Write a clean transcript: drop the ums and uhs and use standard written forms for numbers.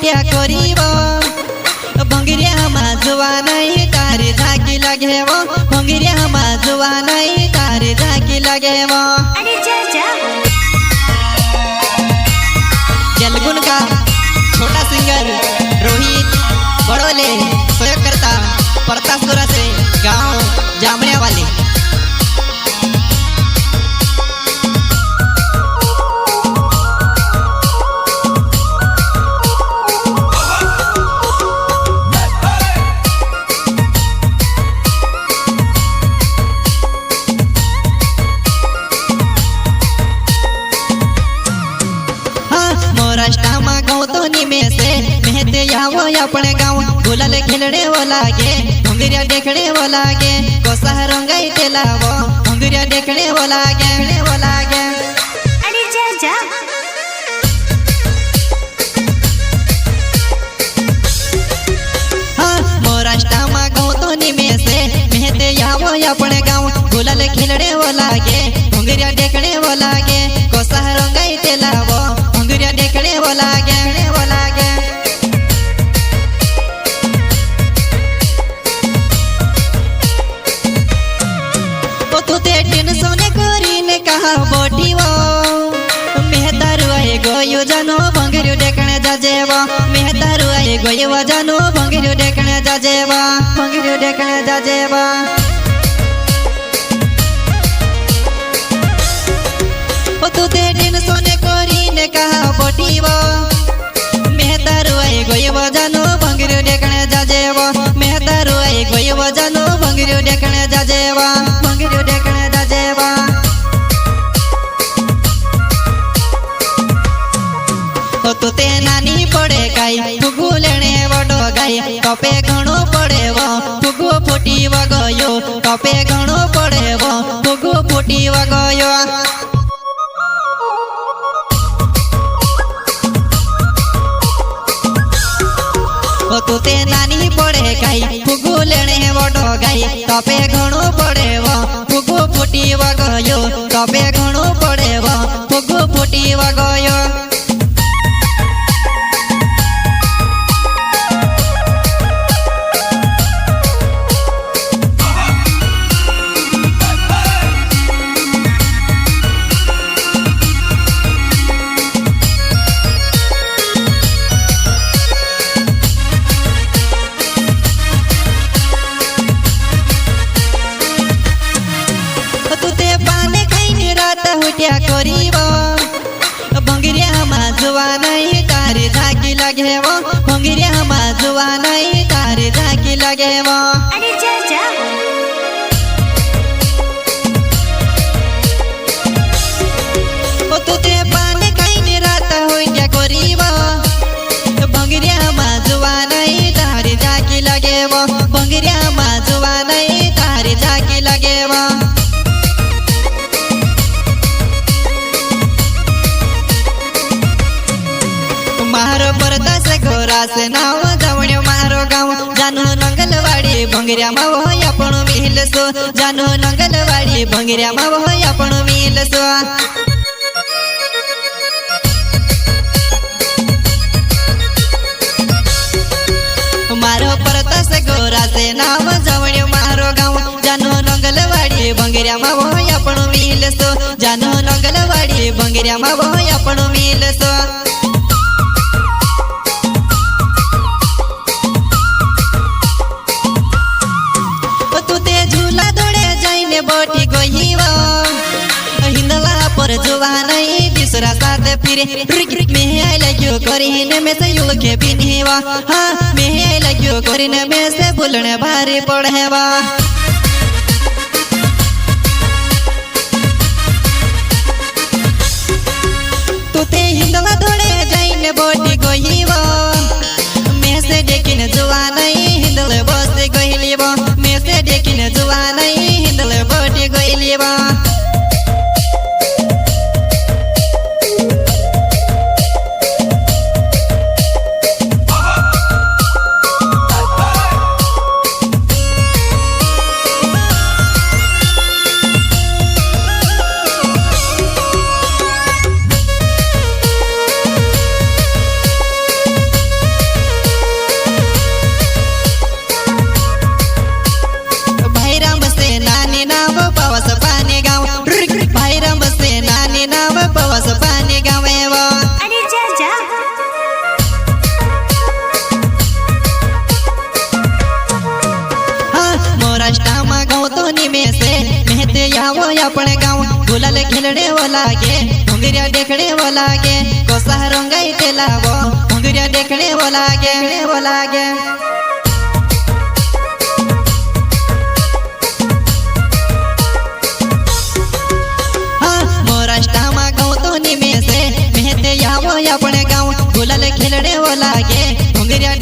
उठ्या करीब भंगिरिया माजुआ नहीं तारे झाकी लगे वो भंगिरिया माजुआ नहीं तारे झाकी लगे वो जलगुन का छोटा सिंगर रोहित बड़ोले प्रयोगकर्ता परतासुरा से गांव जामनिया वाले अपने गाँव गुलाल खेलने वो लागे भंगिरिया देखने वो लागे कोसा रंगाई तेलावो भंगिरिया देखने वो लागे अरे जा जा हाँ मोराष्टा मा गाँव तो निमे से मेहते यावो अपने गाँव गुलाल खेलने वो लागे भंगिरिया देखने वो लागे कोसा रंगाई तेलावो भंगिरिया देखने वो लागे गोयो जानो भंगिरियो देखने जाजेवा मेहतारू आए गोयो जानो भंगिरियो देखने जाजेवा ओ तू ते दिन सोने कोरी ने कहा बोटीवा मेहतारू आए गोयो जानो भंगिरियो देखने जाजेवा मेहतारू आए गोयो जानो भंगिरियो देखने जाजेवा तो ते नानी पड़े गाई फुगू लेने वडो गाई टपे घणो पड़े वो फुगू फूटी वगयो टपे घणो पड़े वो फुगू फूटी वगयो तो ते नानी पड़े गाई फुगू लेने वडो गाई टपे घणो पड़े वो फुगू फूटी वगयो टपे घणो पड़े वो फुगू फूटी वगयो भंगिरिया माजुआ नहीं तारे झाकी लगे वो भंगिरिया माजुआ नहीं तारे झाकी लगे वो अरे जा जा ओ तू ते पाने कहीं नहीं रहता हो क्या करीबा भंगिरिया माजुआ नहीं तारे झाकी लगे वो भंगिरिया माजुआ नहीं तारे झाकी लगे वो मारो परदा से घोरा से नाव जावण्यो मारो गाँव जानो नंगलवाड़ी भंगिरिया मा वो आपण मिलसो जानो नंगलवाड़ी भंगिरिया मा वो आपण मिलसो मारो परदा से घोरा से नाव जावण्यो मारो गाँव जानो नंगलवाड़ी भंगिरिया मा वो आपण मिलसो जानो नंगलवाड़ी भंगिरिया मा वो आपण मिलसो बोटी गोहीवा हिंदला पर जुवा नहीं दूसरा साथ फिरे में आई लग्यो करीने में से युल के बिनवा हाँ में आई लग्यो करीने में से बुलने भारी पड़ेवा तू ते हिंदला थोड़े जाइने बोटी गोहीवा में से देखिन जुवा नहीं हिंदले बस गोहिलीवा में से देखिन जुवा नहीं हिंदले बोटी गोहिलीवा मेहते आवो अपने गाँव गुलाल खेलने वो लागे घुंगरिया देखने वो लागे कोसा रंगाई तेलावो घुंगरिया देखने वो लागे मेहते आवो अपने गाँव गुलाल खेलने वो लागे घुंगरिया